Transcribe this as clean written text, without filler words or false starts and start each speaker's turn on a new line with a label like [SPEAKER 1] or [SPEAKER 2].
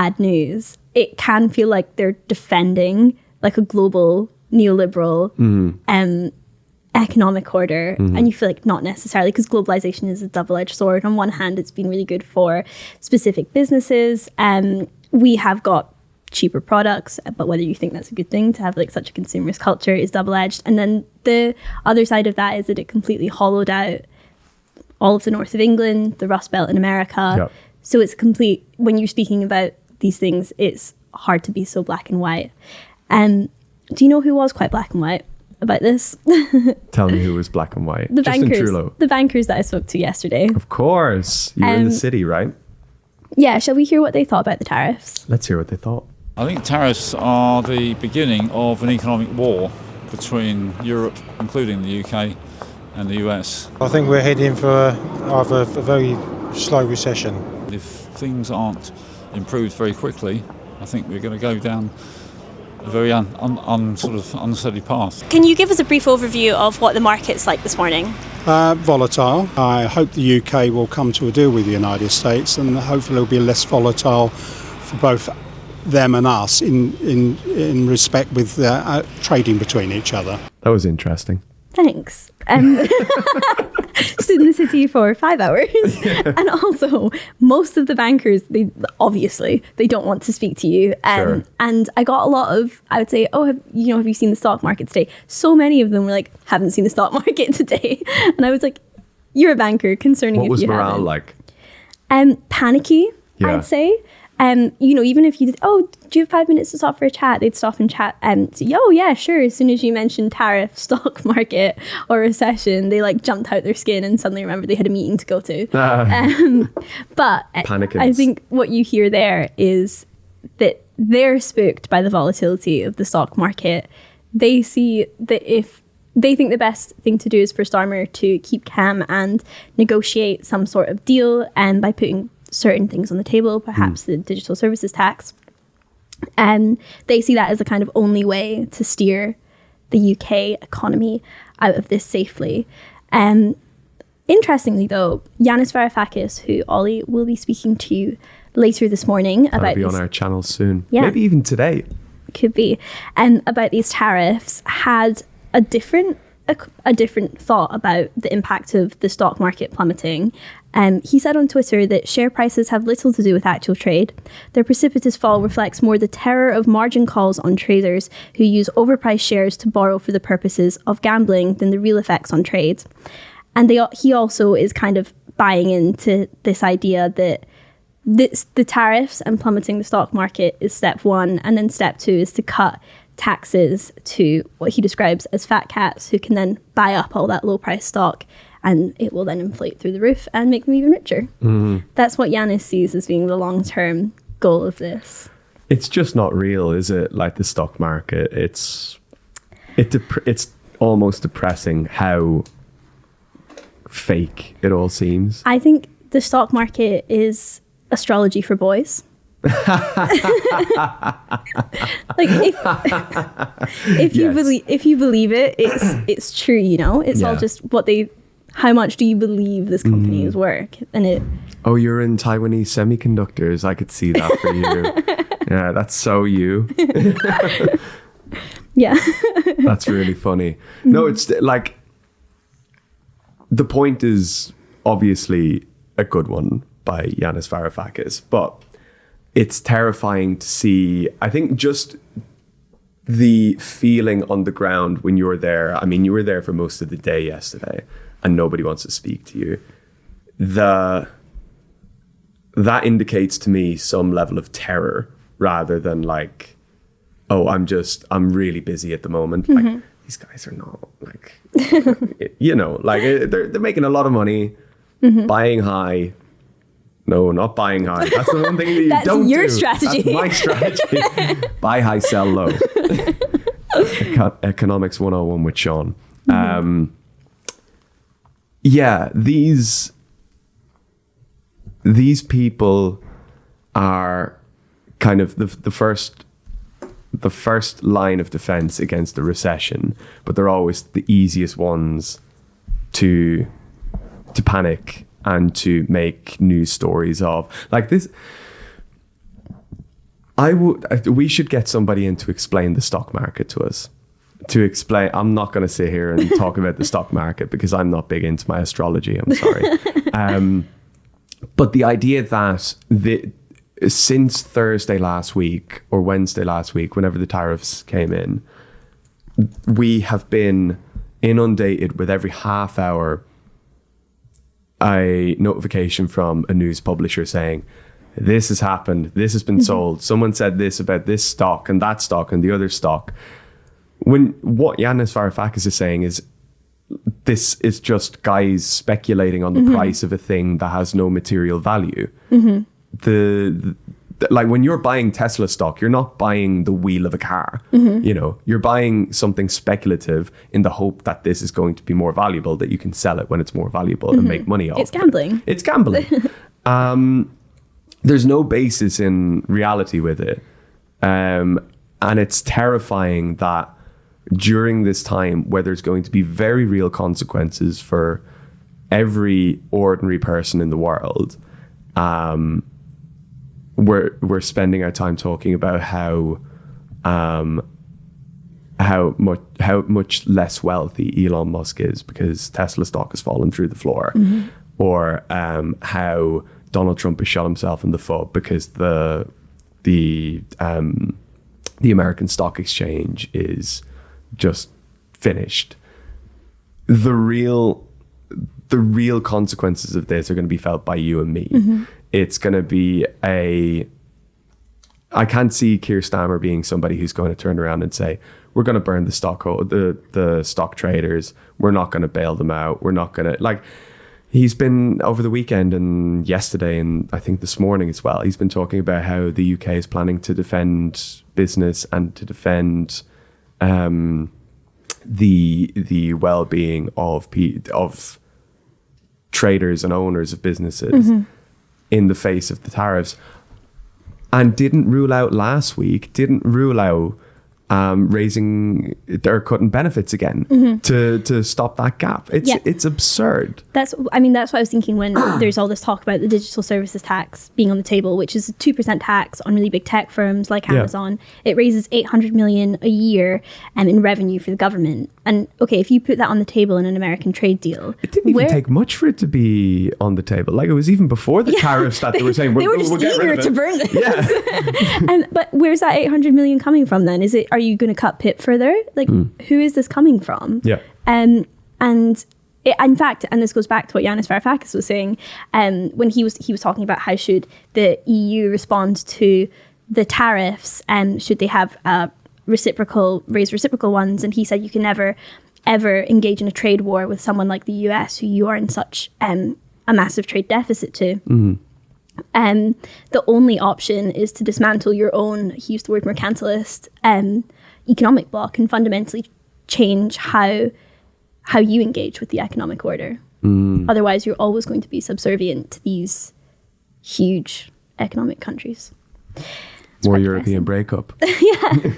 [SPEAKER 1] bad news, it can feel like they're defending like a global neoliberal economic order, and you feel like not necessarily, because globalization is a double-edged sword. On one hand, it's been really good for specific businesses, we have got cheaper products, but whether you think that's a good thing to have like such a consumerist culture is double-edged. And then the other side of that is that it completely hollowed out all of the north of England, the Rust Belt in America.
[SPEAKER 2] Yep.
[SPEAKER 1] So it's complete, when you're speaking about these things, it's hard to be so black and white. Do you know who was quite black and white about this?
[SPEAKER 2] Tell me who was black and white.
[SPEAKER 1] The
[SPEAKER 2] Justin
[SPEAKER 1] bankers.
[SPEAKER 2] Trudeau.
[SPEAKER 1] The bankers that I spoke to yesterday.
[SPEAKER 2] Of course. You're in the city, right?
[SPEAKER 1] Yeah, shall we hear what they thought about the tariffs?
[SPEAKER 2] Let's hear what they thought.
[SPEAKER 3] I think tariffs are the beginning of an economic war between Europe, including the UK, and the US.
[SPEAKER 4] I think we're heading for either a very slow recession.
[SPEAKER 3] If things aren't improved very quickly, I think we're going to go down a very sort of unsteady path.
[SPEAKER 1] Can you give us a brief overview of what the market's like this morning?
[SPEAKER 5] Volatile. I hope the UK will come to a deal with the United States, and hopefully it'll be less volatile for both them and us in respect with trading between each other.
[SPEAKER 2] That was interesting.
[SPEAKER 1] Thanks. Stood in the city for 5 hours. And also, most of the bankers, they don't want to speak to you.
[SPEAKER 2] Sure.
[SPEAKER 1] And I got a lot of, I would say, have you seen the stock market today? So many of them were like, haven't seen the stock market today. And I was like, you're a banker, concerning
[SPEAKER 2] What
[SPEAKER 1] if
[SPEAKER 2] was
[SPEAKER 1] you
[SPEAKER 2] morale
[SPEAKER 1] haven't.
[SPEAKER 2] like?
[SPEAKER 1] Panicky,
[SPEAKER 2] Yeah.
[SPEAKER 1] I'd say. Even if you did, do you have 5 minutes to stop for a chat? They'd stop and chat. Yeah, sure. As soon as you mentioned tariff, stock market, or recession, they like jumped out their skin and suddenly remembered they had a meeting to go to. But
[SPEAKER 2] Panicans.
[SPEAKER 1] I think what you hear there is that they're spooked by the volatility of the stock market. They see that if they think the best thing to do is for Starmer to keep calm and negotiate some sort of deal, and by putting certain things on the table, perhaps the digital services tax. They see that as a kind of only way to steer the UK economy out of this safely. Interestingly, though, Yanis Varoufakis, who Ollie will be speaking to later this morning
[SPEAKER 2] That'll
[SPEAKER 1] about
[SPEAKER 2] be
[SPEAKER 1] this,
[SPEAKER 2] on our channel soon.
[SPEAKER 1] Yeah.
[SPEAKER 2] Maybe even today.
[SPEAKER 1] could be, about these tariffs, had a different thought about the impact of the stock market plummeting. He said on Twitter that share prices have little to do with actual trade. Their precipitous fall reflects more the terror of margin calls on traders who use overpriced shares to borrow for the purposes of gambling than the real effects on trades. And he also is kind of buying into this idea that the tariffs and plummeting the stock market is step one, and then step two is to cut taxes to what he describes as fat cats who can then buy up all that low price stock, and it will then inflate through the roof and make them even richer. Mm-hmm. That's what Yanis sees as being the long-term goal of this.
[SPEAKER 2] It's just not real, is it? Like the stock market, it's almost depressing how fake it all seems.
[SPEAKER 1] I think the stock market is astrology for boys. Like if you believe it, it's true, you know. It's all just how much do you believe this company is worth? And
[SPEAKER 2] you're in Taiwanese semiconductors. I could see that for you. Yeah, that's so you.
[SPEAKER 1] Yeah.
[SPEAKER 2] That's really funny. No, it's like the point is obviously a good one by Yanis Varoufakis, but it's terrifying to see. I think just the feeling on the ground when you're there. I mean, you were there for most of the day yesterday and nobody wants to speak to you. That indicates to me some level of terror rather than like, oh, I'm really busy at the moment. Mm-hmm. Like these guys are not like, they're making a lot of money, buying high. No, not buying high. That's the one thing that you don't do.
[SPEAKER 1] That's your strategy.
[SPEAKER 2] That's my strategy. Buy high, sell low. Economics 101 with Sean. These people are kind of the first line of defense against the recession, but they're always the easiest ones to panic and to make news stories of. Like this, We should get somebody in to explain the stock market to us. I'm not going to sit here and talk about the stock market because I'm not big into my astrology. I'm sorry. But the idea that since Thursday last week or Wednesday last week, whenever the tariffs came in, we have been inundated with every half hour a notification from a news publisher saying, this has happened, this has been sold, someone said this about this stock and that stock and the other stock. When what Yanis Varoufakis is saying is, this is just guys speculating on the price of a thing that has no material value. Like when you're buying Tesla stock, you're not buying the wheel of a car. You know, you're buying something speculative in the hope that this is going to be more valuable, that you can sell it when it's more valuable and make money off.
[SPEAKER 1] It's gambling.
[SPEAKER 2] It's gambling. There's no basis in reality with it. And it's terrifying that during this time where there's going to be very real consequences for every ordinary person in the world, we're spending our time talking about how much less wealthy Elon Musk is because Tesla stock has fallen through the floor, or how Donald Trump has shot himself in the foot because the American stock exchange is just finished. The real consequences of this are going to be felt by you and me. It's going to be I can't see Keir Starmer being somebody who's going to turn around and say, we're going to burn the stock traders. We're not going to bail them out. We're not going to, like, he's been over the weekend and yesterday and I think this morning as well, he's been talking about how the UK is planning to defend business and to defend the well-being of traders and owners of businesses in the face of the tariffs, and didn't rule out raising or cutting benefits again to stop that gap. It's absurd.
[SPEAKER 1] That's what I was thinking when there's all this talk about the digital services tax being on the table, which is a 2% tax on really big tech firms like Amazon. It raises 800 million a year in revenue for the government. And okay, if you put that on the table in an American trade deal,
[SPEAKER 2] it didn't even take much for it to be on the table. Like, it was even before the tariffs that they were saying
[SPEAKER 1] they were just eager to burn this. But where's that 800 million coming from then? Are you going to cut PIP further? Like, who is this coming from? In fact, and this goes back to what Yanis Varoufakis was saying, when he was talking about how should the EU respond to the tariffs, and should they have raise reciprocal ones, and he said you can never ever engage in a trade war with someone like the US, who you are in such a massive trade deficit to. The only option is to dismantle your own, he used the word mercantilist, economic bloc, and fundamentally change how you engage with the economic order. Otherwise, you're always going to be subservient to these huge economic countries.
[SPEAKER 2] More European breakup.
[SPEAKER 1] Yeah.